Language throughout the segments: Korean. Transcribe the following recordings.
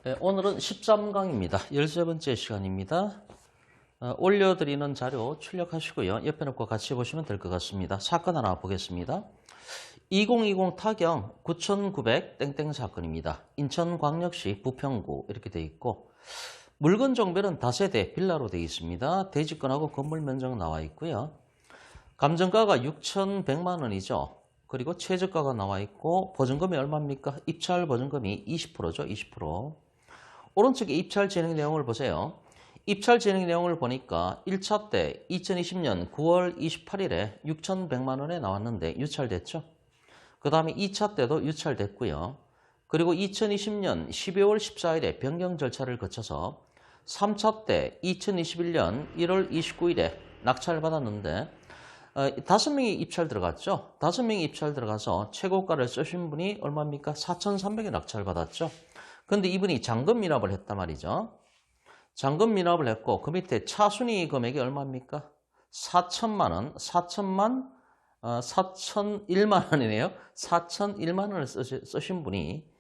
네, 오늘은 13강입니다. 13번째 시간입니다. 올려드리는 자료 출력하시고요. 옆에 놓고 같이 보시면 될 것 같습니다. 사건 하나 보겠습니다. 2020 타경 9900 땡땡 사건입니다. 인천광역시 부평구 이렇게 돼 있고 물건 종별은 다세대 빌라로 되어 있습니다. 대지권하고 건물 면적 나와 있고요. 감정가가 6,100만 원이죠. 그리고 최저가가 나와 있고 보증금이 얼마입니까? 입찰 보증금이 20%죠. 20%. 오른쪽에 입찰 진행 내용을 보세요. 입찰 진행 내용을 보니까 1차 때 2020년 9월 28일에 6,100만 원에 나왔는데 유찰됐죠. 그 다음에 2차 때도 유찰됐고요. 그리고 2020년 12월 14일에 변경 절차를 거쳐서 3차 때 2021년 1월 29일에 낙찰을 받았는데 5명이 입찰 들어갔죠. 5명이 입찰 들어가서 최고가를 쓰신 분이 얼마입니까? 4,300에 낙찰을 받았죠. 근데 이분이 잔금 미납을 했단 말이죠. 잔금 미납을 했고 그 밑에 차순위 금액이 얼마입니까? 4천만 원, 4,001만 원이네요. 4,001만 원을 쓰신 분이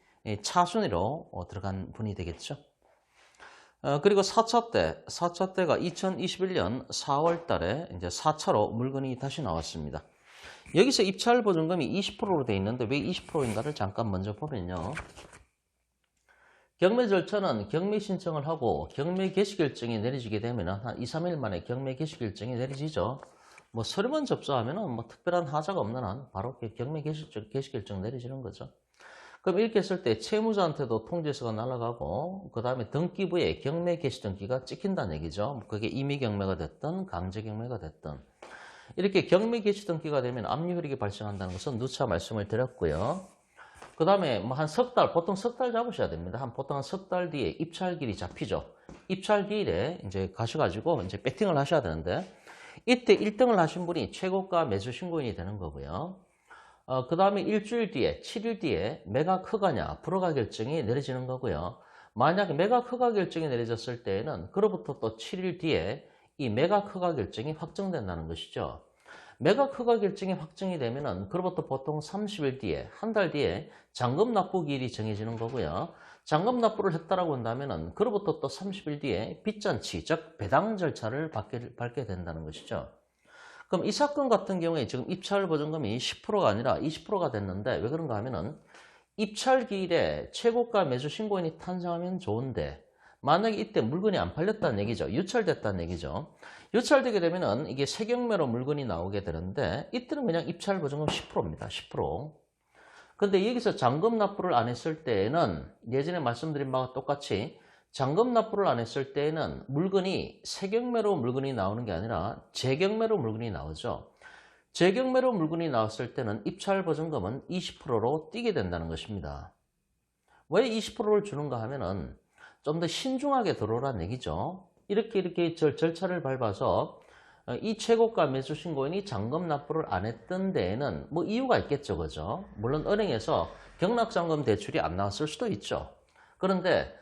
차순위로 들어간 분이 되겠죠. 그리고 4차 때가 2021년 4월 달에 이제 4차로 물건이 다시 나왔습니다. 여기서 입찰 보증금이 20%로 되어 있는데 왜 20%인가를 잠깐 먼저 보면요. 경매 절차는 경매 신청을 하고 경매 개시 결정이 내려지게 되면 한 2, 3일 만에 경매 개시 결정이 내려지죠. 뭐 서류만 접수하면 뭐 특별한 하자가 없는 한 바로 경매 개시 결정 내려지는 거죠. 그럼 이렇게 했을 때 채무자한테도 통지서가 날아가고 그 다음에 등기부에 경매 개시 등기가 찍힌다는 얘기죠. 그게 임의 경매가 됐든 강제 경매가 됐든 이렇게 경매 개시 등기가 되면 압류효력이 발생한다는 것은 누차 말씀을 드렸고요. 그 다음에 뭐 한 석 달, 보통 석 달 잡으셔야 됩니다. 보통 한 석 달 뒤에 입찰길이 잡히죠. 입찰길에 이제 가셔가지고 이제 배팅을 하셔야 되는데 이때 1등을 하신 분이 최고가 매수 신고인이 되는 거고요. 그 다음에 일주일 뒤에, 7일 뒤에 매각 허가냐, 불허가 결정이 내려지는 거고요. 만약에 매각 허가 결정이 내려졌을 때에는 그로부터 또 7일 뒤에 이 매각 허가 결정이 확정된다는 것이죠. 매각 허가 결정이 확정이 되면은 그로부터 보통 30일 뒤에, 한 달 뒤에 잔금 납부 기일이 정해지는 거고요. 잔금 납부를 했다라고 한다면은 그로부터 또 30일 뒤에 빚잔치, 즉 배당 절차를 밟게 된다는 것이죠. 그럼 이 사건 같은 경우에 지금 입찰 보증금이 10%가 아니라 20%가 됐는데 왜 그런가 하면은 입찰 기일에 최고가 매수 신고인이 탄생하면 좋은데 만약에 이때 물건이 안 팔렸다는 얘기죠. 유찰됐다는 얘기죠. 유찰되게 되면은 이게 세경매로 물건이 나오게 되는데 이때는 그냥 입찰 보증금 10%입니다. 10%. 근데 여기서 잔금 납부를 안 했을 때에는 예전에 말씀드린 바와 똑같이 잔금 납부를 안 했을 때에는 물건이 세경매로 물건이 나오는 게 아니라 재경매로 물건이 나오죠. 재경매로 물건이 나왔을 때는 입찰 보증금은 20%로 뛰게 된다는 것입니다. 왜 20%를 주는가 하면은 좀 더 신중하게 들어오라는 얘기죠. 이렇게 절차를 밟아서 이 최고가 매수 신고인이 잔금 납부를 안 했던 데에는 뭐 이유가 있겠죠. 그죠? 물론 은행에서 경락잔금 대출이 안 나왔을 수도 있죠. 그런데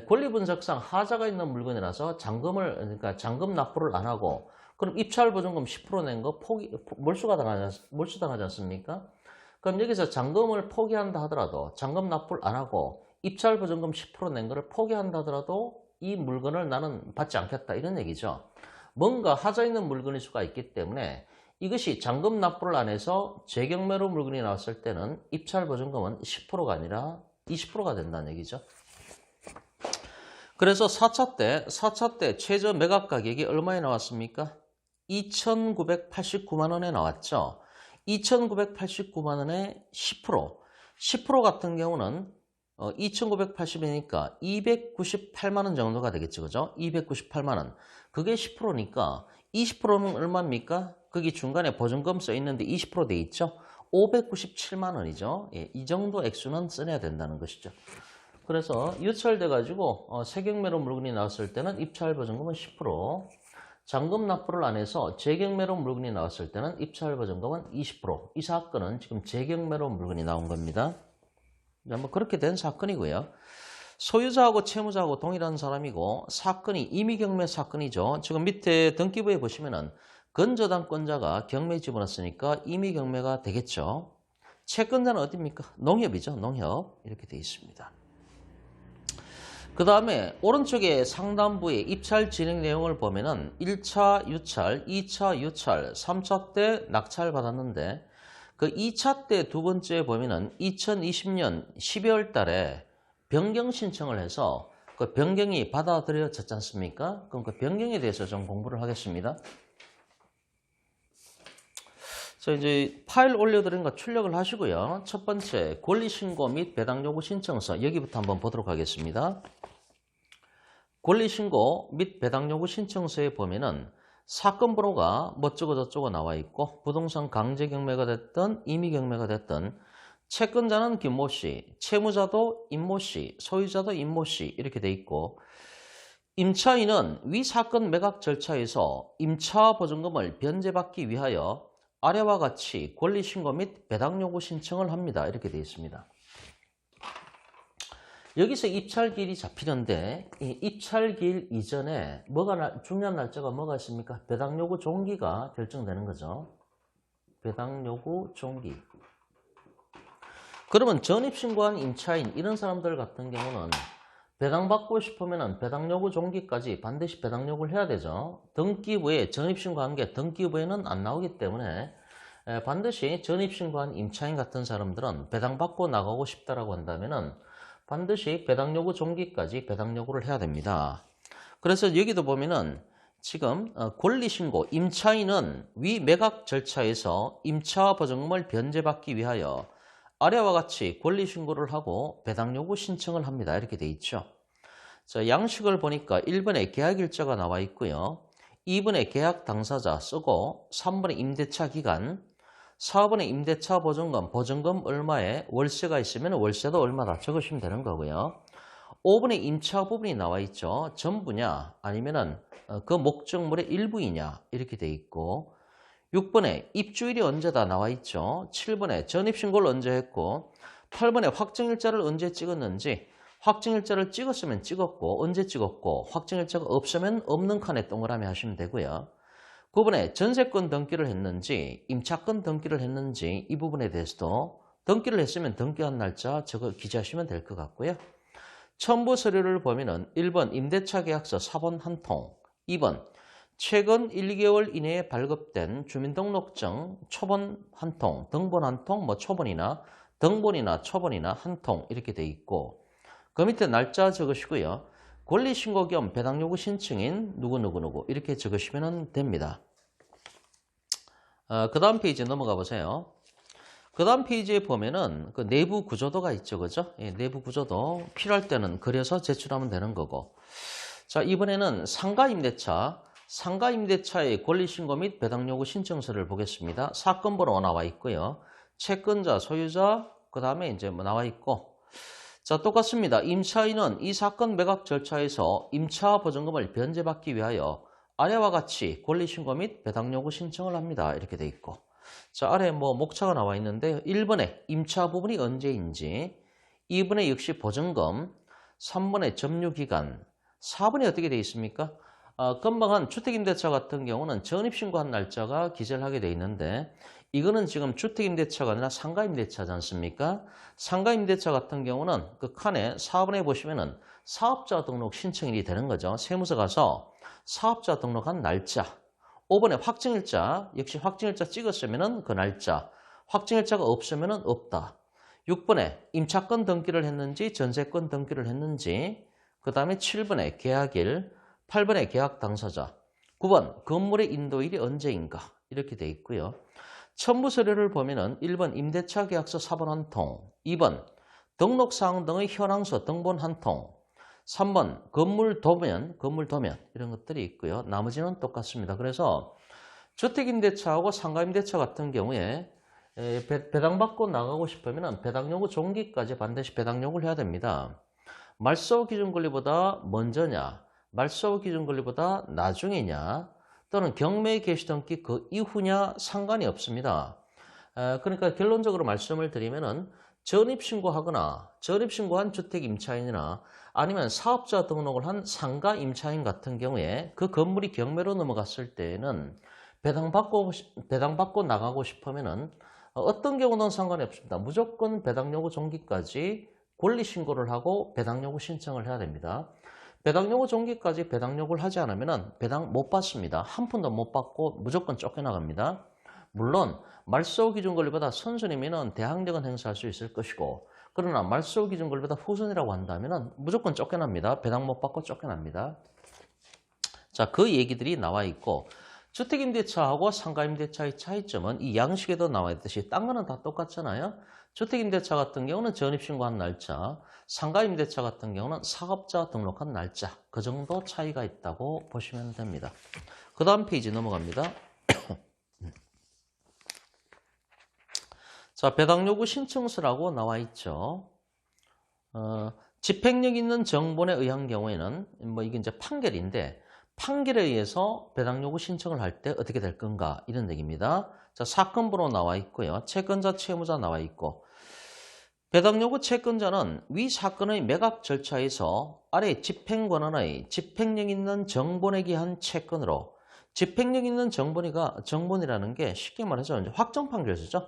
권리분석상 하자가 있는 물건이라서 그러니까 잔금 납부를 안 하고 그럼 입찰 보증금 10% 낸 거 몰수당하지 않습니까? 그럼 여기서 잔금을 포기한다 하더라도 잔금 납부를 안 하고 입찰 보증금 10% 낸 거를 포기한다 하더라도 이 물건을 나는 받지 않겠다 이런 얘기죠. 뭔가 하자 있는 물건일 수가 있기 때문에 이것이 잔금 납부를 안 해서 재경매로 물건이 나왔을 때는 입찰 보증금은 10%가 아니라 20%가 된다는 얘기죠. 그래서 4차 때 최저 매각 가격이 얼마에 나왔습니까? 2,989만 원에 나왔죠. 2,989만 원에 10% 같은 경우는 2,980이니까 298만 원 정도가 되겠죠. 그죠? 298만 원. 그게 10%니까 20%면 얼마입니까? 거기 중간에 보증금 써 있는데 20% 돼 있죠? 597만 원이죠. 예, 이 정도 액수는 써내야 된다는 것이죠. 그래서 유찰돼가지고 세경매로 물건이 나왔을 때는 입찰 보증금은 10%, 잔금 납부를 안 해서 재경매로 물건이 나왔을 때는 입찰 보증금은 20%. 이 사건은 지금 재경매로 물건이 나온 겁니다. 뭐 그렇게 된 사건이고요. 소유자하고 채무자하고 동일한 사람이고 사건이 임의경매 사건이죠. 지금 밑에 등기부에 보시면은 건저당권자가 경매에 집어넣었으니까 임의경매가 되겠죠. 채권자는 어디입니까? 농협이죠. 농협 이렇게 되어 있습니다. 그 다음에 오른쪽에 상단부의 입찰 진행 내용을 보면은 1차 유찰, 2차 유찰, 3차 때 낙찰 받았는데 그 2차 때 두 번째 보면은 2020년 12월 달에 변경 신청을 해서 그 변경이 받아들여졌지 않습니까? 그럼 그 변경에 대해서 좀 공부를 하겠습니다. 자, 이제 파일 올려드린 거 출력을 하시고요. 첫 번째, 권리신고 및 배당요구 신청서 여기부터 한번 보도록 하겠습니다. 권리신고 및 배당요구 신청서에 보면은 사건 번호가 뭐쩌고 저쩌고 나와 있고 부동산 강제 경매가 됐든 임의 경매가 됐든 채권자는 김모 씨, 채무자도 임모 씨, 소유자도 임모 씨 이렇게 돼 있고 임차인은 위 사건 매각 절차에서 임차 보증금을 변제받기 위하여 아래와 같이 권리신고 및 배당요구 신청을 합니다. 이렇게 되어 있습니다. 여기서 입찰기일이 잡히는데 이 입찰기일 이전에 중요한 날짜가 뭐가 있습니까? 배당요구 종기가 결정되는 거죠. 배당요구 종기. 그러면 전입신고한 임차인 이런 사람들 같은 경우는 배당받고 싶으면 배당요구 종기까지 반드시 배당요구를 해야 되죠. 등기부에 전입신고한 게 등기부에는 안 나오기 때문에 반드시 전입신고한 임차인 같은 사람들은 배당받고 나가고 싶다라고 한다면은 반드시 배당요구 종기까지 배당요구를 해야 됩니다. 그래서 여기도 보면은 지금 권리신고 임차인은 위 매각 절차에서 임차 보증금을 변제받기 위하여 아래와 같이 권리신고를 하고 배당요구 신청을 합니다. 이렇게 돼 있죠. 자, 양식을 보니까 1번에 계약일자가 나와 있고요. 2번에 계약 당사자 쓰고 3번에 임대차 기간 4번에 임대차 보증금, 보증금 얼마에 월세가 있으면 월세도 얼마다 적으시면 되는 거고요. 5번에 임차 부분이 나와 있죠. 전부냐 아니면은 그 목적물의 일부이냐 이렇게 돼 있고 6번에 입주일이 언제다 나와 있죠. 7번에 전입신고를 언제 했고 8번에 확정일자를 언제 찍었는지 확정일자를 찍었으면 찍었고 언제 찍었고 확정일자가 없으면 없는 칸에 동그라미 하시면 되고요. 9번에 전세권 등기를 했는지 임차권 등기를 했는지 이 부분에 대해서도 등기를 했으면 등기한 날짜 저거 기재하시면 될 것 같고요. 첨부 서류를 보면은 1번 임대차 계약서 사본 한 통, 2번 최근 1개월 이내에 발급된 주민등록증 초본 한 통, 등본 한 통, 뭐 초본이나 등본이나 초본이나 한 통 이렇게 돼 있고 그 밑에 날짜 적으시고요. 권리신고 겸 배당요구 신청인 누구누구누구 이렇게 적으시면 됩니다. 그 다음 페이지 넘어가 보세요. 그 다음 페이지에 보면은 그 내부 구조도가 있죠. 그죠? 예, 내부 구조도 필요할 때는 그려서 제출하면 되는 거고. 자, 이번에는 상가임대차의 권리신고 및 배당요구 신청서를 보겠습니다. 사건 번호가 나와 있고요. 채권자, 소유자, 그 다음에 이제 뭐 나와 있고. 자, 똑같습니다. 임차인은 이 사건 매각 절차에서 임차 보증금을 변제받기 위하여 아래와 같이 권리신고 및 배당요구 신청을 합니다. 이렇게 돼 있고. 자, 아래 뭐 목차가 나와 있는데 1번에 임차 부분이 언제인지 2번에 역시 보증금 3번에 점유기간 4번에 어떻게 돼 있습니까? 금방 한 주택임대차 같은 경우는 전입신고한 날짜가 기재를 하게 돼 있는데 이거는 지금 주택임대차가 아니라 상가임대차지 않습니까? 상가임대차 같은 경우는 그 칸에 4번에 보시면은 사업자 등록 신청일이 되는 거죠. 세무서 가서 사업자 등록한 날짜 5번에 확정일자, 역시 확정일자 찍었으면은 그 날짜 확정일자가 없으면은 없다. 6번에 임차권 등기를 했는지 전세권 등기를 했는지 그 다음에 7번에 계약일 8번에 계약 당사자 9번 건물의 인도일이 언제인가 이렇게 돼 있고요. 첨부 서류를 보면은 1번 임대차 계약서 사본 한 통, 2번 등록사항 등의 현황서 등본 한 통, 3번 건물 도면 이런 것들이 있고요. 나머지는 똑같습니다. 그래서 주택임대차하고 상가임대차 같은 경우에 배당받고 나가고 싶으면 배당요구 종기까지 반드시 배당요구를 해야 됩니다. 말소 기준 권리보다 먼저냐, 말소 기준 권리보다 나중이냐, 또는 경매 개시 등기 그 이후냐 상관이 없습니다. 그러니까 결론적으로 말씀을 드리면은 전입신고하거나 전입신고한 주택 임차인이나 아니면 사업자 등록을 한 상가 임차인 같은 경우에 그 건물이 경매로 넘어갔을 때에는 배당받고 나가고 싶으면은 어떤 경우는 상관이 없습니다. 무조건 배당요구 종기까지 권리신고를 하고 배당요구 신청을 해야 됩니다. 배당요구 종기까지 배당요구를 하지 않으면 배당 못 받습니다. 한 푼도 못 받고 무조건 쫓겨나갑니다. 물론 말소 기준 권리보다 선순위면 대항력은 행사할 수 있을 것이고, 그러나 말소 기준 권리보다 후순위라고 한다면 무조건 쫓겨납니다. 배당 못 받고 쫓겨납니다. 자, 그 얘기들이 나와 있고, 주택임대차하고 상가임대차의 차이점은 이 양식에도 나와 있듯이 딴 거는 다 똑같잖아요. 주택임대차 같은 경우는 전입신고한 날짜, 상가임대차 같은 경우는 사업자 등록한 날짜, 그 정도 차이가 있다고 보시면 됩니다. 그 다음 페이지 넘어갑니다. 자, 배당요구 신청서라고 나와 있죠. 집행력 있는 정본에 의한 경우에는 뭐 이게 이제 판결인데, 판결에 의해서 배당요구 신청을 할 때 어떻게 될 건가, 이런 얘기입니다. 자, 사건 번호 나와 있고요. 채권자, 채무자 나와 있고, 배당요구 채권자는 위 사건의 매각 절차에서 아래 집행권한의 집행력 있는 정본에 기한 채권으로, 집행력 있는 정본이라는 게 쉽게 말해서 이제 확정판결서죠.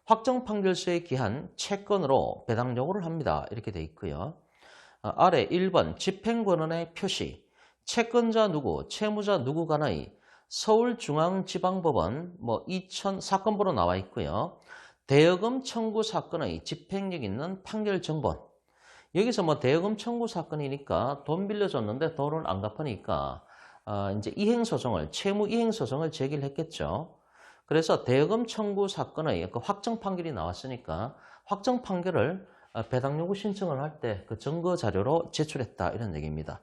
확정판결서에 기한 채권으로 배당요구를 합니다. 이렇게 돼 있고요. 아래 1번 집행권한의 표시, 채권자 누구, 채무자 누구 간의 서울중앙지방법원 2000 사건번호 나와 있고요. 대여금 청구 사건의 집행력 있는 판결 정본. 여기서 대여금 청구 사건이니까 돈 빌려줬는데 돈을 안 갚으니까 이제 이행소송을, 채무 이행소송을 제기를 했겠죠. 그래서 대여금 청구 사건의 그 확정 판결이 나왔으니까 확정 판결을 배당요구 신청을 할 때 그 증거 자료로 제출했다, 이런 얘기입니다.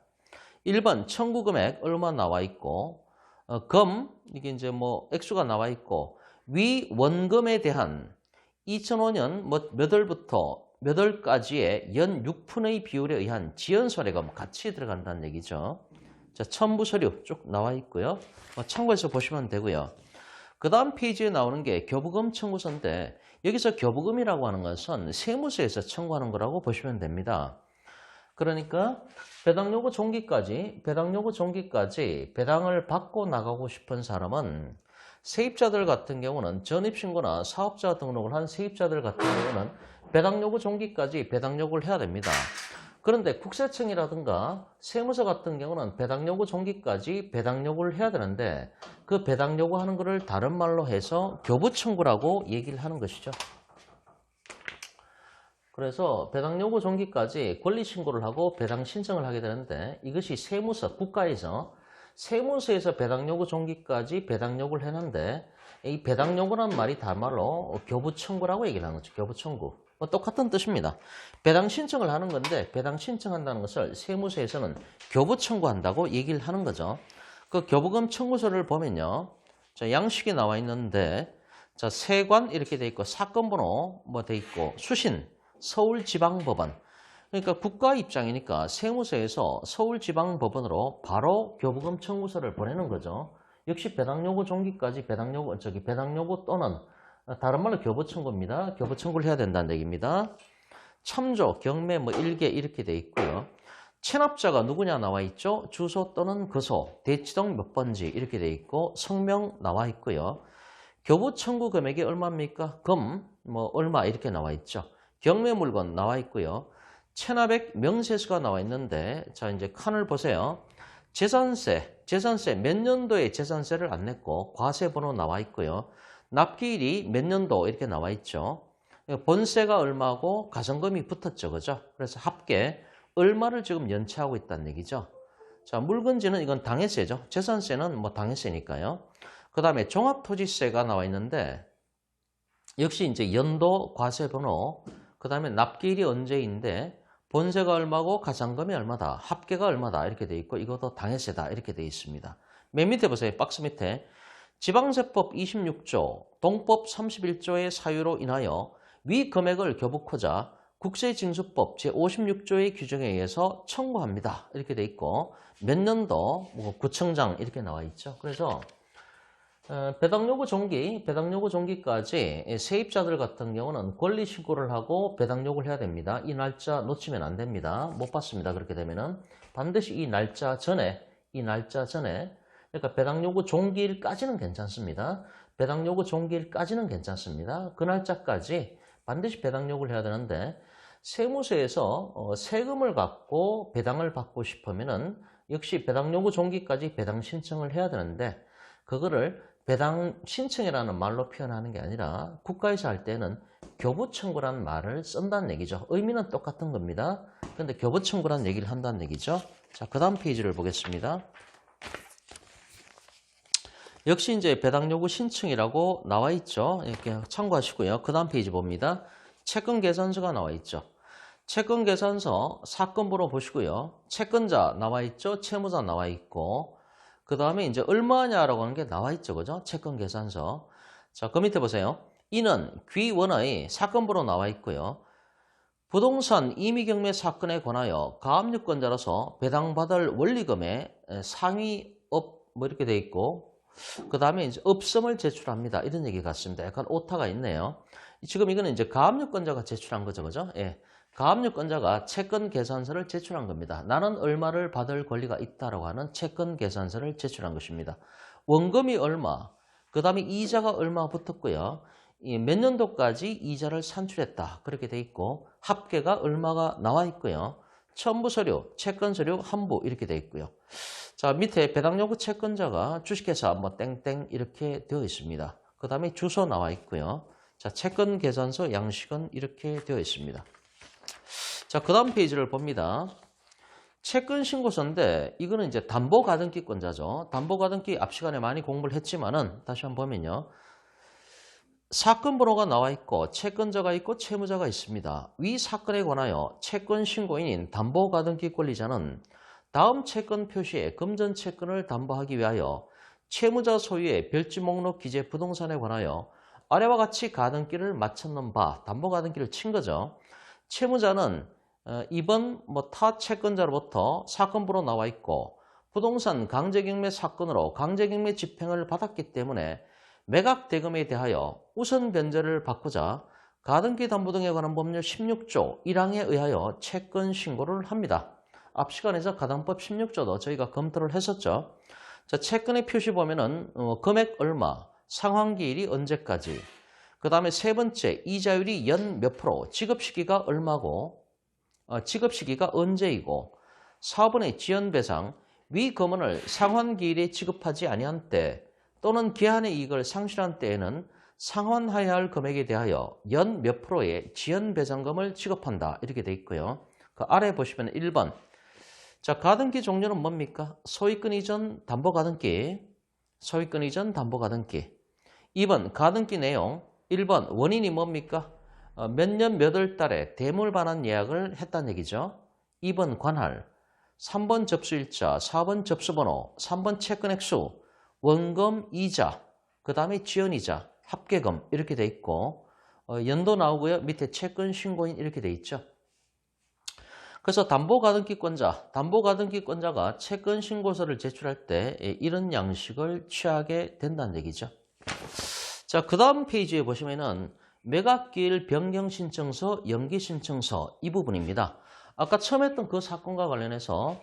1번 청구 금액 얼마 나와 있고, 이게 이제 액수가 나와 있고, 위 원금에 대한 2005년 몇 월부터 몇 월까지의 연 6푼의 비율에 의한 지연소래금 같이 들어간다는 얘기죠. 자, 첨부 서류 쭉 나와 있고요. 참고해서 보시면 되고요. 그 다음 페이지에 나오는 게 교부금 청구서인데, 여기서 교부금이라고 하는 것은 세무서에서 청구하는 거라고 보시면 됩니다. 그러니까 배당요구 종기까지 배당을 받고 나가고 싶은 사람은, 세입자들 같은 경우는 전입신고나 사업자 등록을 한 세입자들 같은 경우는 배당요구 종기까지 배당요구를 해야 됩니다. 그런데 국세청이라든가 세무서 같은 경우는 배당요구 종기까지 배당요구를 해야 되는데, 그 배당요구 하는 거를 다른 말로 해서 교부청구라고 얘기를 하는 것이죠. 그래서 배당요구 종기까지 권리신고를 하고 배당 신청을 하게 되는데, 이것이 세무서, 국가에서 세무서에서 배당요구 종기까지 배당요구를 했는데, 이 배당요구란 말이 다른 말로 교부청구라고 얘기를 하는 거죠. 교부청구. 똑같은 뜻입니다. 배당 신청을 하는 건데, 배당 신청한다는 것을 세무서에서는 교부청구한다고 얘기를 하는 거죠. 그 교부금 청구서를 보면요, 자, 양식이 나와 있는데, 자, 세관 이렇게 돼 있고, 사건 번호 돼 있고, 수신 서울지방법원. 그러니까 국가 입장이니까 세무서에서 서울지방법원으로 바로 교부금 청구서를 보내는 거죠. 역시 배당요구 종기까지 배당요구 또는 다른 말로 교부청구입니다. 교부청구를 해야 된다는 얘기입니다. 참조, 경매 일개 이렇게 돼 있고요. 체납자가 누구냐 나와 있죠. 주소 또는 거소, 대치동 몇 번지 이렇게 돼 있고, 성명 나와 있고요. 교부청구 금액이 얼마입니까? 금 얼마 이렇게 나와 있죠. 경매 물건 나와 있고요. 체납액 명세서가 나와 있는데, 자, 이제 칸을 보세요. 재산세 몇 년도에 재산세를 안 냈고 과세 번호 나와 있고요. 납기일이 몇 년도 이렇게 나와 있죠. 본세가 얼마고 가성금이 붙었죠, 그죠? 그래서 합계 얼마를 지금 연체하고 있다는 얘기죠. 자, 물건지는 이건 당해세죠. 재산세는 당해세니까요. 그 다음에 종합토지세가 나와 있는데, 역시 이제 연도 과세 번호, 그 다음에 납기일이 언제인데, 본세가 얼마고 가산금이 얼마다, 합계가 얼마다 이렇게 돼 있고, 이것도 당해세다 이렇게 돼 있습니다. 맨 밑에 보세요. 박스 밑에 지방세법 26조, 동법 31조의 사유로 인하여 위 금액을 교부코자 국세징수법 제56조의 규정에 의해서 청구합니다. 이렇게 돼 있고, 몇 년도 구청장 이렇게 나와 있죠. 그래서 배당요구 종기까지 세입자들 같은 경우는 권리신고를 하고 배당요구를 해야 됩니다. 이 날짜 놓치면 안 됩니다. 못 받습니다. 그렇게 되면은 반드시 이 날짜 전에, 그러니까 배당요구 종기일까지는 괜찮습니다. 배당요구 종기일까지는 괜찮습니다. 그 날짜까지 반드시 배당요구를 해야 되는데, 세무서에서 세금을 갖고 배당을 받고 싶으면은 역시 배당 요구 종기까지 배당 신청을 해야 되는데 그거를 배당 신청이라는 말로 표현하는 게 아니라 국가에서 할 때는 교부청구란 말을 쓴다는 얘기죠. 의미는 똑같은 겁니다. 그런데 교부청구란 얘기를 한다는 얘기죠. 자, 그 다음 페이지를 보겠습니다. 역시 이제 배당 요구 신청이라고 나와 있죠. 이렇게 참고하시고요. 그 다음 페이지 봅니다. 채권 계산서가 나와 있죠. 채권 계산서 사건번호 보시고요. 채권자 나와 있죠. 채무자 나와 있고 그 다음에 이제 얼마냐라고 하는 게 나와 있죠. 그죠? 채권 계산서. 자, 그 밑에 보세요. 이는 귀원의 사건번호 나와 있고요. 부동산 임의경매 사건에 관하여 가압류권자로서 배당받을 원리금의 상위업 뭐 이렇게 돼 있고 그 다음에 이제 업성을 제출합니다. 이런 얘기 같습니다. 약간 오타가 있네요. 지금 이거는 이제 가압류권자가 제출한 거죠. 그죠? 예. 가압류권자가 채권 계산서를 제출한 겁니다. 나는 얼마를 받을 권리가 있다라고 하는 채권 계산서를 제출한 것입니다. 원금이 얼마, 그 다음에 이자가 얼마 붙었고요. 몇 년도까지 이자를 산출했다. 그렇게 돼 있고 합계가 얼마가 나와 있고요. 첨부 서류, 채권 서류 한부 이렇게 돼 있고요. 자, 밑에 배당 요구 채권자가 주식회사 뭐 땡땡 이렇게 되어 있습니다. 그 다음에 주소 나와 있고요. 자, 채권 계산서 양식은 이렇게 되어 있습니다. 자, 그 다음 페이지를 봅니다. 채권 신고서인데 이거는 이제 담보가등기권자죠. 담보가등기 앞 시간에 많이 공부를 했지만은 다시 한번 보면요. 사건 번호가 나와 있고 채권자가 있고 채무자가 있습니다. 위 사건에 관하여 채권 신고인인 담보가등기 권리자는 다음 채권 표시에 금전 채권을 담보하기 위하여 채무자 소유의 별지 목록 기재 부동산에 관하여 아래와 같이 가등기를 마쳤는 바 담보가등기를 친 거죠. 채무자는 이번 타 채권자로부터 사건 번호 나와 있고 부동산 강제경매 사건으로 강제경매 집행을 받았기 때문에 매각 대금에 대하여 우선 변제를 받고자 가등기 담보 등에 관한 법률 16조 1항에 의하여 채권 신고를 합니다. 앞 시간에서 가당법 16조도 저희가 검토를 했었죠. 자, 채권의 표시 보면은 금액 얼마, 상환기일이 언제까지, 그 다음에 세 번째 이자율이 연 몇 프로, 지급시기가 얼마고, 지급시기가 언제이고, 4번의 지연배상, 위 금원을 상환기일에 지급하지 아니한 때 또는 기한의 이익을 상실한 때에는 상환해야 할 금액에 대하여 연 몇 프로의 지연배상금을 지급한다. 이렇게 돼 있고요. 그 아래 보시면 1번. 자, 가등기 종류는 뭡니까? 소유권 이전 담보가등기, 소유권 이전 담보가등기. 2번 가등기 내용. 1번 원인이 뭡니까? 몇 년 몇 월 달에 대물 반환 예약을 했다는 얘기죠. 2번 관할, 3번 접수일자, 4번 접수번호, 3번 채권 액수, 원금 이자, 그 다음에 지연이자, 합계금 이렇게 돼 있고 연도 나오고요. 밑에 채권 신고인 이렇게 돼 있죠. 그래서 담보가등기권자가 채권 신고서를 제출할 때 이런 양식을 취하게 된다는 얘기죠. 자, 그 다음 페이지에 보시면은 매각기일 변경신청서, 연기신청서 이 부분입니다. 아까 처음 했던 그 사건과 관련해서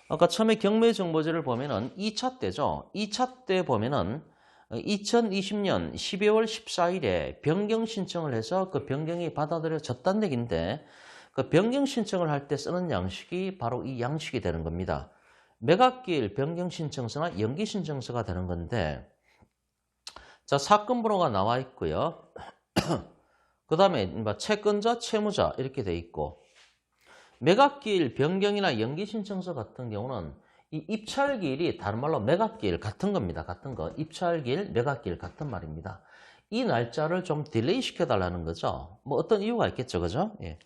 아까 처음에 경매정보제를 보면은 2차 때죠. 2차 때 보면은 2020년 12월 14일에 변경 신청을 해서 그 변경이 받아들여졌다는 얘기인데 그 변경 신청을 할 때 쓰는 양식이 바로 이 양식이 되는 겁니다. 매각기일 변경 신청서나 연기 신청서가 되는 건데 자, 사건 번호가 나와 있고요. 그 다음에 채권자, 채무자 이렇게 돼 있고 매각기일 변경이나 연기신청서 같은 경우는 이 입찰기일이 다른 말로 매각기일 같은 겁니다. 같은 거. 입찰기일, 매각기일 같은 말입니다. 이 날짜를 좀 딜레이 시켜달라는 거죠. 뭐 어떤 이유가 있겠죠. 그죠? 예.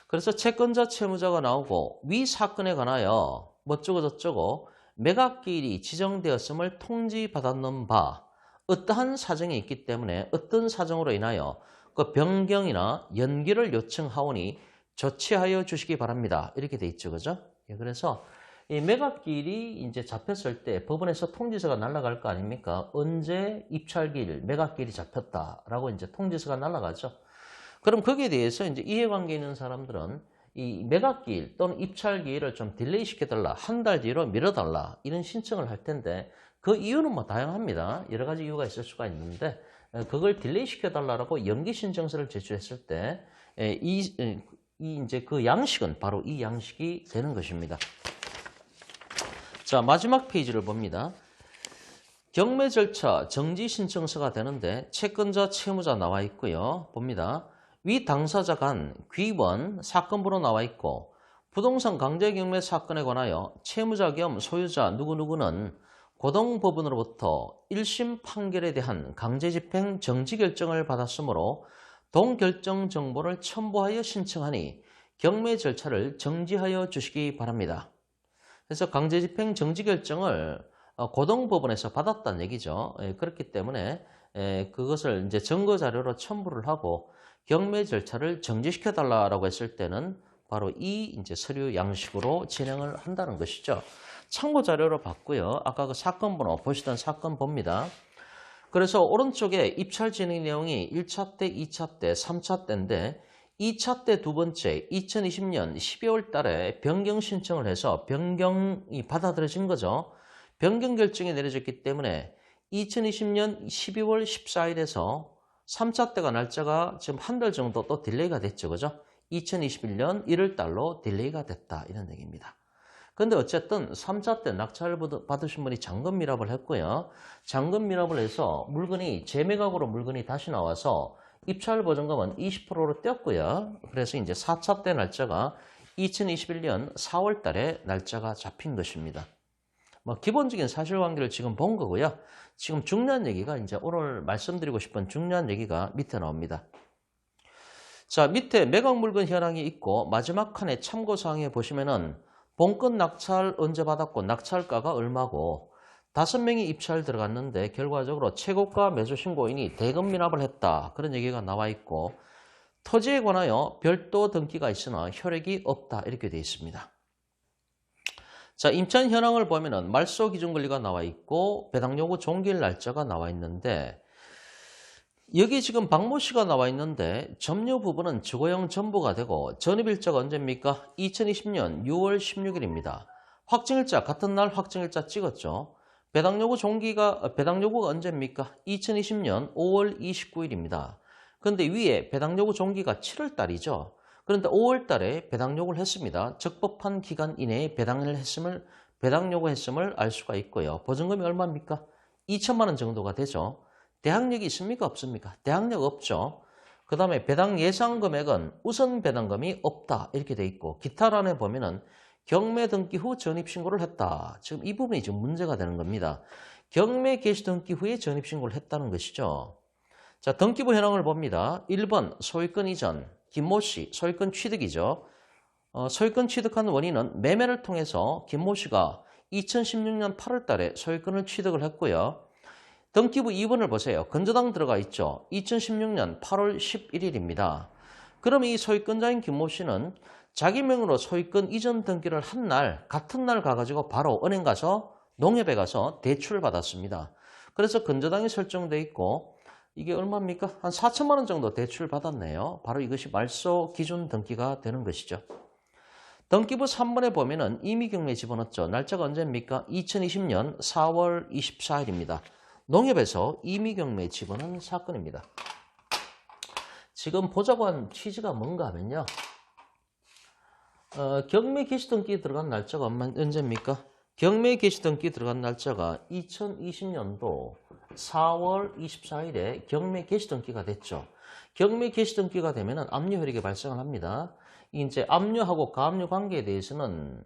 그래서 채권자, 채무자가 나오고 위 사건에 관하여 뭐쩌고 저쩌고 매각기일이 지정되었음을 통지받았는 바 어떠한 사정이 있기 때문에 어떤 사정으로 인하여 그 변경이나 연기를 요청하오니 조치하여 주시기 바랍니다. 이렇게 돼 있죠. 그죠? 예, 그래서 이 매각기일이 이제 잡혔을 때 법원에서 통지서가 날아갈 거 아닙니까? 언제 입찰기일, 매각기일이 잡혔다라고 이제 통지서가 날아가죠. 그럼 거기에 대해서 이제 이해관계 있는 사람들은 이 매각기일 또는 입찰기일을 좀 딜레이 시켜달라, 한 달 뒤로 미뤄달라 이런 신청을 할 텐데 그 이유는 뭐 다양합니다. 여러 가지 이유가 있을 수가 있는데 그걸 딜레이 시켜달라고 연기신청서를 제출했을 때 이제 그 양식은 바로 이 양식이 되는 것입니다. 자, 마지막 페이지를 봅니다. 경매 절차 정지 신청서가 되는데 채권자, 채무자 나와 있고요. 봅니다. 위 당사자 간 귀원 사건번호 나와 있고 부동산 강제 경매 사건에 관하여 채무자 겸 소유자 누구누구는 고등법원으로부터 1심 판결에 대한 강제집행 정지 결정을 받았으므로 동결정 정보를 첨부하여 신청하니 경매 절차를 정지하여 주시기 바랍니다. 그래서 강제집행 정지 결정을 고등법원에서 받았다는 얘기죠. 그렇기 때문에 그것을 이제 증거 자료로 첨부를 하고 경매 절차를 정지시켜 달라고 했을 때는 바로 이 이제 서류 양식으로 진행을 한다는 것이죠. 참고 자료로 봤고요. 아까 그 사건 번호 보시던 사건 봅니다. 그래서 오른쪽에 입찰 진행 내용이 1차 때, 2차 때, 3차 때인데 2차 때 두 번째 2020년 12월 달에 변경 신청을 해서 변경이 받아들여진 거죠. 변경 결정이 내려졌기 때문에 2020년 12월 14일에서 3차 때가 날짜가 지금 한 달 정도 또 딜레이가 됐죠. 그죠? 2021년 1월 달로 딜레이가 됐다. 이런 얘기입니다. 근데 어쨌든 3차 때 낙찰을 받으신 분이 잔금 미납을 했고요. 잔금 미납을 해서 물건이 재매각으로 물건이 다시 나와서 입찰 보증금은 20%로 떼었고요. 그래서 이제 4차 때 날짜가 2021년 4월 달에 날짜가 잡힌 것입니다. 뭐 기본적인 사실관계를 지금 본 거고요. 지금 중요한 얘기가 이제 오늘 말씀드리고 싶은 중요한 얘기가 밑에 나옵니다. 자, 밑에 매각 물건 현황이 있고 마지막 칸에 참고사항에 보시면은 본건 낙찰 언제 받았고 낙찰가가 얼마고 5명이 입찰 들어갔는데 결과적으로 최고가 매수 신고인이 대금 미납을 했다. 그런 얘기가 나와 있고 토지에 관하여 별도 등기가 있으나 효력이 없다. 이렇게 되어 있습니다. 자, 임차인 현황을 보면은 말소 기준 권리가 나와 있고 배당 요구 종결 날짜가 나와 있는데 여기 지금 박모 씨가 나와 있는데 점유 부분은 주거용 전부가 되고 전입일자가 언제입니까? 2020년 6월 16일입니다. 확정일자 같은 날 확정일자 찍었죠. 배당 요구가 언제입니까? 2020년 5월 29일입니다. 그런데 위에 배당 요구 종기가 7월 달이죠. 그런데 5월 달에 배당 요구를 했습니다. 적법한 기간 이내에 배당 요구했음을 알 수가 있고요. 보증금이 얼마입니까? 2천만 원 정도가 되죠. 대항력이 있습니까? 없습니까? 대항력 없죠. 그 다음에 배당 예상 금액은 우선 배당금이 없다. 이렇게 돼 있고 기타란에 보면은 경매 등기 후 전입신고를 했다. 지금 이 부분이 지금 문제가 되는 겁니다. 경매 개시 등기 후에 전입신고를 했다는 것이죠. 자, 등기부 현황을 봅니다. 1번 소유권 이전, 김모 씨 소유권 취득이죠. 소유권 취득한 원인은 매매를 통해서 김모 씨가 2016년 8월 달에 소유권을 취득을 했고요. 등기부 2번을 보세요. 건저당 들어가 있죠. 2016년 8월 11일입니다. 그럼 이 소유권자인 김모 씨는 자기 명의로 소유권 이전 등기를 한 날, 같은 날 가가지고 바로 은행 가서 농협에 가서 대출을 받았습니다. 그래서 건저당이 설정돼 있고 이게 얼마입니까? 한 4천만 원 정도 대출 받았네요. 바로 이것이 말소 기준 등기가 되는 것이죠. 등기부 3번에 보면은 임의경매 집어넣었죠. 날짜가 언제입니까? 2020년 4월 24일입니다. 농협에서 임의경매 집어넣은 사건입니다. 지금 보자고 한 취지가 뭔가 하면요. 경매 개시 등기 들어간 날짜가 언제입니까? 경매 개시 등기 들어간 날짜가 2020년도 4월 24일에 경매 개시 등기가 됐죠. 경매 개시 등기가 되면은 압류 효력이 발생을 합니다. 이제 압류하고 가압류 관계에 대해서는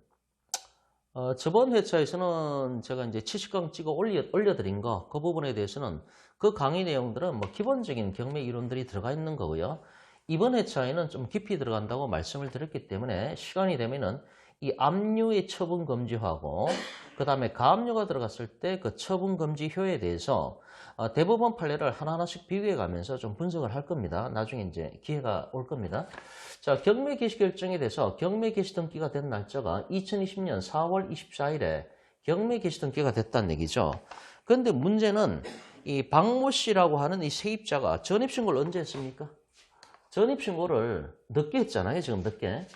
저번 회차에서는 제가 이제 70강 찍어 올려드린 거, 그 부분에 대해서는 그 강의 내용들은 뭐 기본적인 경매 이론들이 들어가 있는 거고요. 이번 회차에는 좀 깊이 들어간다고 말씀을 드렸기 때문에 시간이 되면은 이 압류의 처분 금지화하고 그 다음에 가압류가 들어갔을 때 그 처분 금지효에 대해서 대법원 판례를 하나하나씩 비교해 가면서 좀 분석을 할 겁니다. 나중에 이제 기회가 올 겁니다. 자, 경매 개시 결정에 대해서 경매 개시 등기가 된 날짜가 2020년 4월 24일에 경매 개시 등기가 됐다는 얘기죠. 그런데 문제는 이 박모 씨라고 하는 이 세입자가 전입신고를 언제 했습니까? 전입신고를 늦게 했잖아요. 지금 늦게.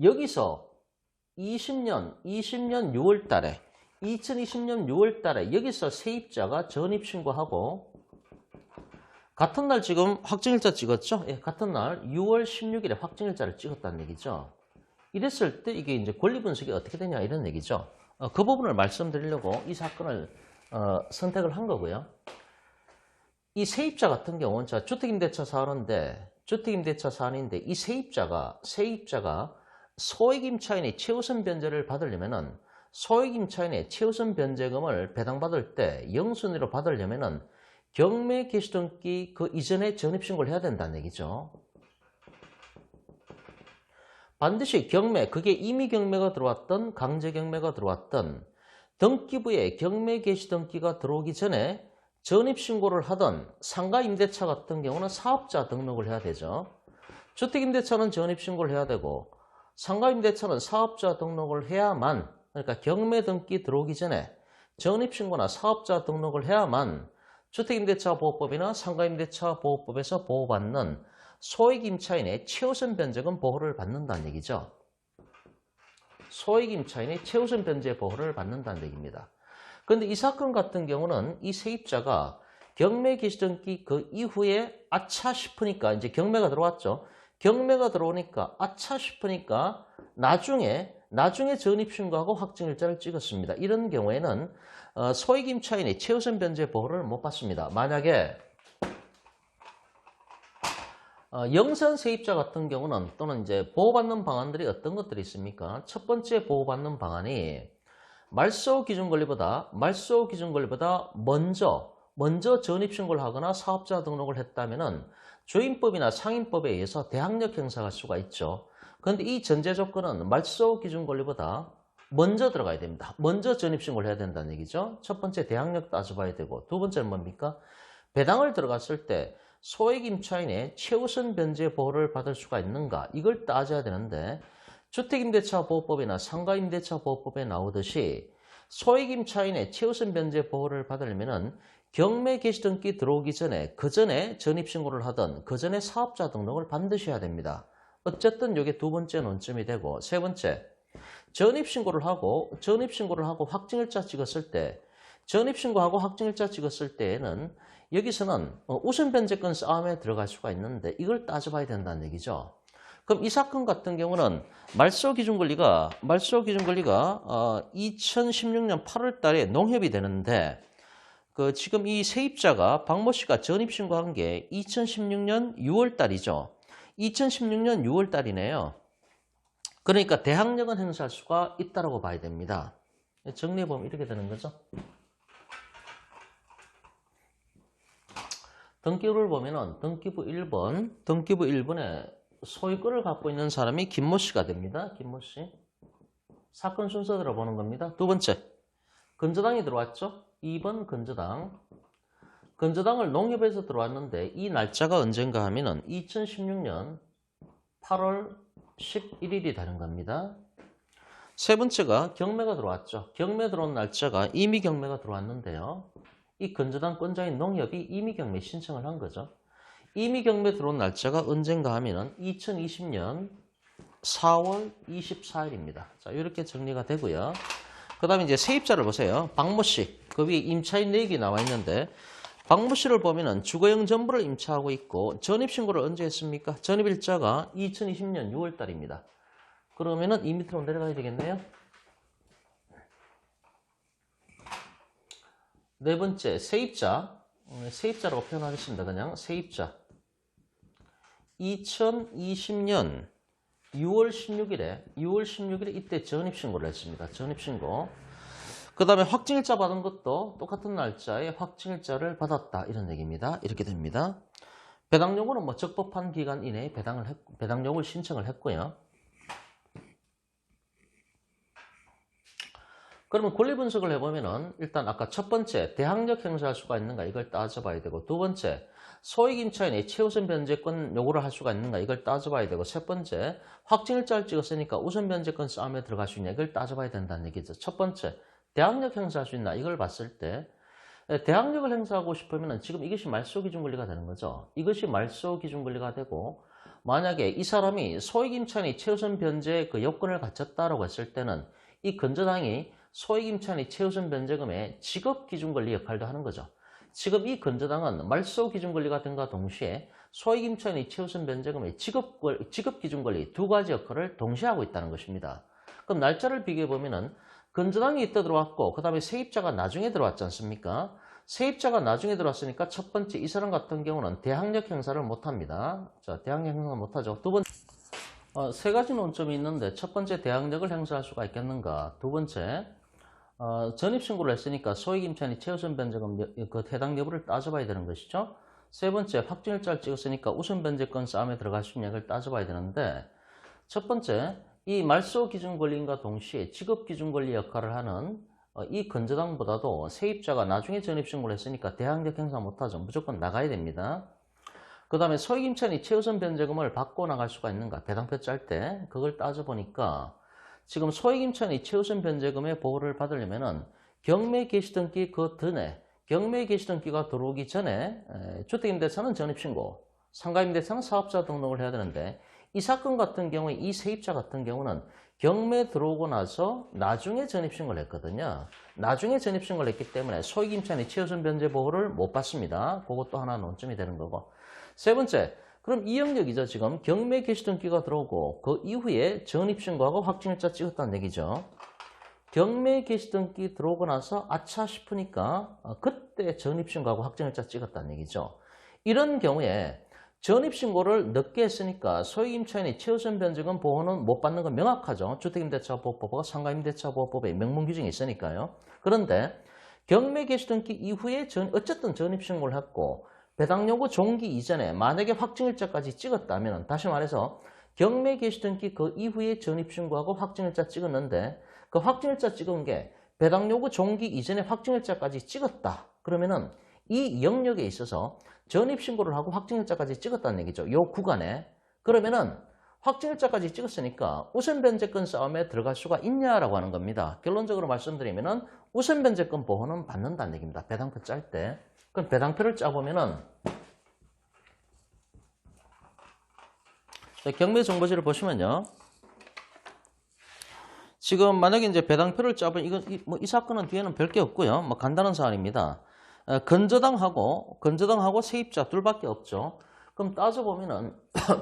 여기서 2020년 6월 달에 2020년 6월 달에 여기서 세입자가 전입신고하고 같은 날 지금 확정일자 찍었죠? 예, 같은 날 6월 16일에 확정일자를 찍었다는 얘기죠. 이랬을 때 이게 이제 권리 분석이 어떻게 되냐 이런 얘기죠. 그 부분을 말씀드리려고 이 사건을 선택을 한 거고요. 이 세입자 같은 경우는 자 주택임대차 사안인데 이 세입자가 소액임차인의 최우선 변제를 받으려면은 소액임차인의 최우선 변제금을 배당받을 때 영순위로 받으려면은 경매 개시등기 그 이전에 전입신고를 해야 된다는 얘기죠. 반드시 경매, 그게 임의 경매가 들어왔던 강제 경매가 들어왔던 등기부에 경매 개시등기가 들어오기 전에 전입신고를 하던 상가임대차 같은 경우는 사업자 등록을 해야 되죠. 주택임대차는 전입신고를 해야 되고 상가임대차는 사업자 등록을 해야만, 그러니까 경매 등기 들어오기 전에 전입신고나 사업자 등록을 해야만 주택임대차 보호법이나 상가임대차 보호법에서 보호받는 소액임차인의 최우선 변제금 보호를 받는다는 얘기죠. 소액임차인의 최우선 변제 보호를 받는다는 얘기입니다. 그런데 이 사건 같은 경우는 이 세입자가 경매 개시등기 그 이후에 아차 싶으니까 이제 경매가 들어왔죠. 경매가 들어오니까 아차 싶으니까 나중에 전입신고하고 확정일자를 찍었습니다. 이런 경우에는 소액임차인의 최우선 변제 보호를 못 받습니다. 만약에 영세한 세입자 같은 경우는 또는 이제 보호받는 방안들이 어떤 것들이 있습니까? 첫 번째 보호받는 방안이 말소 기준 권리보다 먼저 전입신고를 하거나 사업자 등록을 했다면은 조인법이나 상인법에 의해서 대항력 행사할 수가 있죠. 그런데 이 전제 조건은 말소 기준 권리보다 먼저 들어가야 됩니다. 먼저 전입신고를 해야 된다는 얘기죠. 첫 번째 대항력 따져봐야 되고, 두 번째는 뭡니까? 배당을 들어갔을 때 소액임차인의 최우선 변제 보호를 받을 수가 있는가, 이걸 따져야 되는데, 주택임대차 보호법이나 상가임대차 보호법에 나오듯이 소액임차인의 최우선 변제 보호를 받으려면은 경매 개시등기 들어오기 전에 그 전에 전입신고를 하던 그 전에 사업자 등록을 반드시 해야 됩니다. 어쨌든 이게 두 번째 논점이 되고, 세 번째 전입신고를 하고 확정일자 찍었을 때, 전입신고하고 확정일자 찍었을 때에는 여기서는 우선 변제권 싸움에 들어갈 수가 있는데 이걸 따져봐야 된다는 얘기죠. 그럼 이 사건 같은 경우는 말소 기준 권리가 2016년 8월 달에 농협이 되는데, 지금 이 세입자가 박모 씨가 전입신고한 게 2016년 6월 달이죠. 2016년 6월 달이네요. 그러니까 대항력은 행사할 수가 있다고 봐야 됩니다. 정리해보면 이렇게 되는 거죠. 등기부를 보면은 등기부 1번에 소유권을 갖고 있는 사람이 김모 씨가 됩니다. 김모 씨. 사건 순서대로 보는 겁니다. 두 번째, 건저당이 들어왔죠. 2번 건저당. 건저당을 농협에서 들어왔는데 이 날짜가 언젠가 하면은 2016년 8월 11일이 되는 겁니다. 세 번째가 경매가 들어왔죠. 경매 들어온 날짜가 임의 경매가 들어왔는데요. 이 건저당 권자인 농협이 임의 경매 신청을 한 거죠. 임의 경매 들어온 날짜가 언젠가 하면은 2020년 4월 24일입니다. 자, 이렇게 정리가 되고요. 그 다음에 이제 세입자를 보세요. 박모 씨. 그 위에 임차인 내역이 나와 있는데, 박모 씨를 보면은 주거용 전부를 임차하고 있고, 전입신고를 언제 했습니까? 전입일자가 2020년 6월 달입니다. 그러면은 이 밑으로 내려가야 되겠네요. 네 번째, 세입자라고 표현하겠습니다. 그냥 세입자. 2020년 6월 16일에 이때 전입신고를 했습니다. 전입신고. 그 다음에 확정일자 받은 것도 똑같은 날짜에 확정일자를 받았다. 이런 얘기입니다. 이렇게 됩니다. 배당 요구는 뭐 적법한 기간 이내에 배당 요구를 신청을 했고요. 그러면 권리 분석을 해보면은 일단 아까 첫 번째 대항력 행사할 수가 있는가 이걸 따져봐야 되고, 두 번째 소액임차인의 최우선 변제권 요구를 할 수가 있는가 이걸 따져봐야 되고, 세 번째 확정일자를 찍었으니까 우선 변제권 싸움에 들어갈 수 있냐 이걸 따져봐야 된다는 얘기죠. 첫 번째 대항력 행사할 수 있나 이걸 봤을 때 대항력을 행사하고 싶으면 지금 이것이 말소기준 권리가 되는 거죠. 이것이 말소기준 권리가 되고, 만약에 이 사람이 소액임차인의 최우선 변제 그 요건을 갖췄다라고 했을 때는 이 건저당이 소액임차인의 최우선 변제금의 직업기준 권리 역할도 하는 거죠. 지금 이 근저당은 말소기준권리가 됨과 동시에 소액임차인의 최우선 변제금의 지급기준권리 두 가지 역할을 동시에 하고 있다는 것입니다. 그럼 날짜를 비교해보면은 근저당이 이때 들어왔고 그 다음에 세입자가 나중에 들어왔지 않습니까? 세입자가 나중에 들어왔으니까 첫 번째 이 사람 같은 경우는 대항력 행사를 못합니다. 자, 대항력 행사 못하죠. 두 번째 세 가지 논점이 있는데 첫 번째 대항력을 행사할 수가 있겠는가? 두 번째 전입신고를 했으니까 소액임차인이 최우선 변제금 그 해당 여부를 따져봐야 되는 것이죠. 세 번째 확정일자를 찍었으니까 우선 변제권 싸움에 들어갈 수 있냐를 따져봐야 되는데 첫 번째 이 말소기준권리인과 동시에 지급기준권리 역할을 하는 이 근저당보다도 세입자가 나중에 전입신고를 했으니까 대항력 행사 못하죠. 무조건 나가야 됩니다. 그 다음에 소액임차인이 최우선 변제금을 받고 나갈 수가 있는가? 배당표 짤 때 그걸 따져보니까 지금 소액임차인이 최우선 변제금의 보호를 받으려면은 경매 개시등기 그 전에 경매 개시등기가 들어오기 전에 주택임대차는 전입신고, 상가임대차는 사업자 등록을 해야 되는데 이 사건 같은 경우에 이 세입자 같은 경우는 경매 들어오고 나서 나중에 전입신고를 했거든요. 나중에 전입신고를 했기 때문에 소액임차인이 최우선 변제 보호를 못 받습니다. 그것도 하나 논점이 되는 거고. 세 번째, 그럼 이 영역이죠. 지금 경매 개시등기가 들어오고 그 이후에 전입신고하고 확정일자 찍었다는 얘기죠. 경매 개시등기 들어오고 나서 아차 싶으니까 그때 전입신고하고 확정일자 찍었다는 얘기죠. 이런 경우에 전입신고를 늦게 했으니까 소액임차인이 최우선 변제금 보호는 못 받는 건 명확하죠. 주택임대차보호법과 상가임대차보호법에 명문규정이 있으니까요. 그런데 경매 개시등기 이후에 어쨌든 전입신고를 했고 배당요구 종기 이전에 만약에 확정일자까지 찍었다면 다시 말해서 경매 개시등기 그 이후에 전입신고하고 확정일자 찍었는데 그 확정일자 찍은 게 배당요구 종기 이전에 확정일자까지 찍었다. 그러면은 이 영역에 있어서 전입신고를 하고 확정일자까지 찍었다는 얘기죠. 이 구간에. 그러면은 확정일자까지 찍었으니까 우선변제권 싸움에 들어갈 수가 있냐라고 하는 겁니다. 결론적으로 말씀드리면은 우선변제권 보호는 받는다는 얘기입니다. 배당표 짤 때. 그럼 배당표를 짜보면은 경매정보지를 보시면요. 지금 만약에 이제 배당표를 짜보면 이 사건은 뒤에는 별게 없고요. 뭐 간단한 사안입니다. 근저당하고 세입자 둘밖에 없죠. 그럼 따져보면은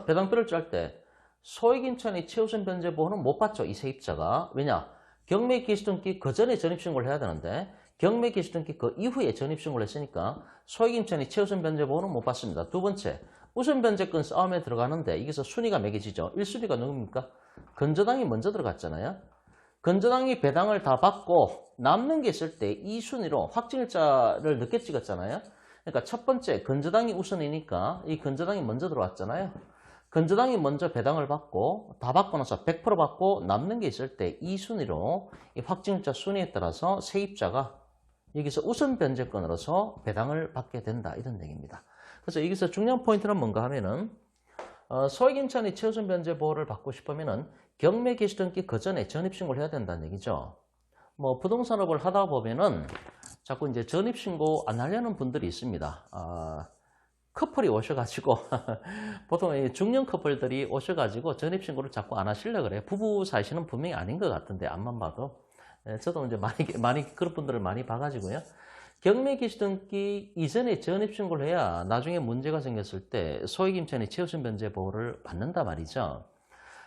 배당표를 짤 때 소액임차인이 최우선 변제 보호는 못 받죠. 이 세입자가. 왜냐? 경매 개시등기 그 전에 전입신고를 해야 되는데 경매 개시등기 그 이후에 전입신고를 했으니까 소액임차인이 최우선 변제 보호는 못 받습니다. 두 번째, 우선 변제권 싸움에 들어가는데 여기서 순위가 매겨지죠. 1순위가 누굽니까? 근저당이 먼저 들어갔잖아요. 근저당이 배당을 다 받고 남는 게 있을 때 이 순위로 확정일자를 늦게 찍었잖아요. 그러니까 첫 번째 근저당이 우선이니까 이 근저당이 먼저 들어왔잖아요. 근저당이 먼저 배당을 받고 다 받고 나서 100% 받고 남는 게 있을 때 이 순위로 이 확정일자 순위에 따라서 세입자가 여기서 우선 변제권으로서 배당을 받게 된다 이런 얘기입니다. 그래서 여기서 중요한 포인트는 뭔가 하면은 소액임차인이 최우선 변제 보호를 받고 싶으면은 경매 개시등기 그 전에 전입신고를 해야 된다는 얘기죠. 뭐 부동산업을 하다 보면은 자꾸 이제 전입신고 안 하려는 분들이 있습니다. 커플이 오셔가지고 보통 중년 커플들이 오셔가지고 전입신고를 자꾸 안 하시려고 그래요. 부부 사이시는 분명히 아닌 것 같은데 앞만 봐도. 저도 이제 많이 그런 분들을 많이 봐가지고요. 경매 개시등기 이전에 전입신고를 해야 나중에 문제가 생겼을 때 소액임차인이 최우선 변제 보호를 받는다 말이죠.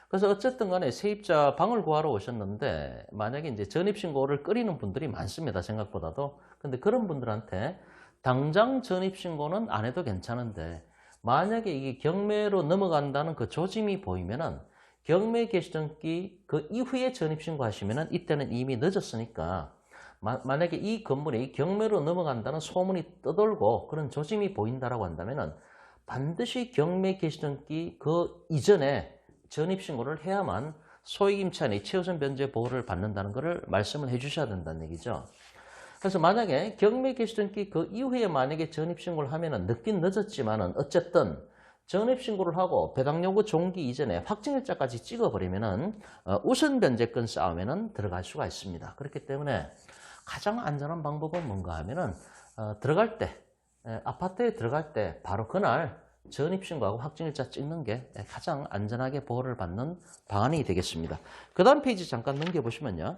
그래서 어쨌든 간에 세입자 방을 구하러 오셨는데 만약에 이제 전입신고를 꺼리는 분들이 많습니다. 생각보다도. 근데 그런 분들한테 당장 전입신고는 안 해도 괜찮은데 만약에 이게 경매로 넘어간다는 그 조짐이 보이면은 경매 개시등기 그 이후에 전입신고 하시면은 이때는 이미 늦었으니까 만약에 이 건물이 경매로 넘어간다는 소문이 떠돌고 그런 조짐이 보인다라고 한다면은 반드시 경매 개시등기 그 이전에 전입신고를 해야만 소액임차인이 최우선 변제 보호를 받는다는 것을 말씀을 해주셔야 된다는 얘기죠. 그래서 만약에 경매 개시등기 그 이후에 만약에 전입신고를 하면은 늦긴 늦었지만은 어쨌든 전입신고를 하고 배당요구 종기 이전에 확정일자까지 찍어버리면은 우선 변제권 싸움에는 들어갈 수가 있습니다. 그렇기 때문에 가장 안전한 방법은 뭔가 하면은 들어갈 때 아파트에 들어갈 때 바로 그날 전입신고하고 확정일자 찍는 게 가장 안전하게 보호를 받는 방안이 되겠습니다. 그 다음 페이지 잠깐 넘겨보시면요.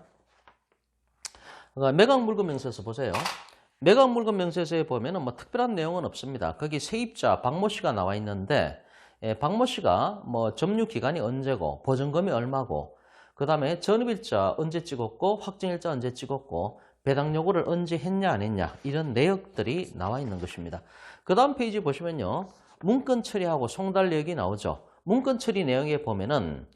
매각물건명세서 보세요. 매각물건 명세서에 보면은 뭐 특별한 내용은 없습니다. 거기 세입자 박모 씨가 나와 있는데, 박모 씨가 뭐 점유 기간이 언제고, 보증금이 얼마고, 그 다음에 전입일자 언제 찍었고, 확정일자 언제 찍었고, 배당 요구를 언제 했냐 안 했냐, 이런 내역들이 나와 있는 것입니다. 그 다음 페이지 보시면요, 문건 처리하고 송달 내역이 나오죠. 문건 처리 내용에 보면은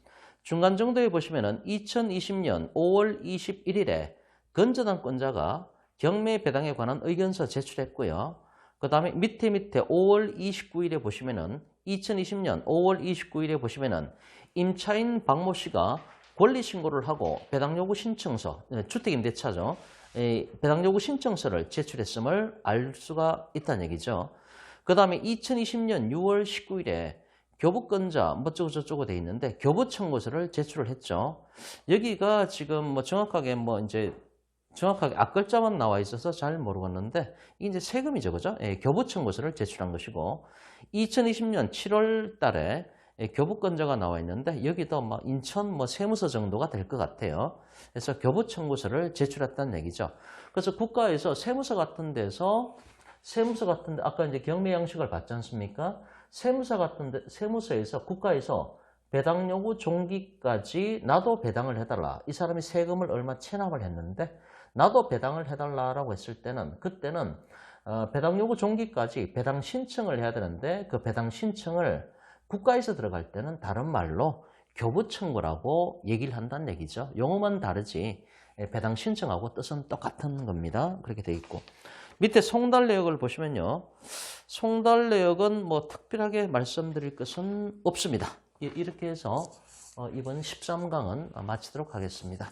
중간 정도에 보시면은 2020년 5월 21일에 건전한 권자가 경매 배당에 관한 의견서 제출했고요. 그 다음에 밑에 5월 29일에 보시면은 2020년 5월 29일에 보시면은 임차인 박모 씨가 권리 신고를 하고 배당 요구 신청서, 주택임대차죠. 배당 요구 신청서를 제출했음을 알 수가 있다는 얘기죠. 그 다음에 2020년 6월 19일에 교부권자 뭐저쩌고 저쩌고 돼 있는데 교부 청구서를 제출을 했죠. 여기가 지금 뭐 정확하게 앞글자만 나와 있어서 잘 모르겠는데 이게 이제 세금이죠, 그죠? 교부 청구서를 제출한 것이고 2020년 7월 달에 교부권자가 나와 있는데 여기도 뭐 인천 뭐 세무서 정도가 될 것 같아요. 그래서 교부 청구서를 제출했다는 얘기죠. 그래서 국가에서 세무서 같은 데서 아까 이제 경매 양식을 받지 않습니까? 세무서에서 국가에서 배당 요구 종기까지 나도 배당을 해달라. 이 사람이 세금을 얼마 체납을 했는데 나도 배당을 해달라라고 했을 때는 그때는 배당 요구 종기까지 배당 신청을 해야 되는데 그 배당 신청을 국가에서 들어갈 때는 다른 말로 교부 청구라고 얘기를 한다는 얘기죠. 용어만 다르지 배당 신청하고 뜻은 똑같은 겁니다. 그렇게 돼 있고 밑에 송달 내역을 보시면요. 송달 내역은 뭐 특별하게 말씀드릴 것은 없습니다. 이렇게 해서 이번 13강은 마치도록 하겠습니다.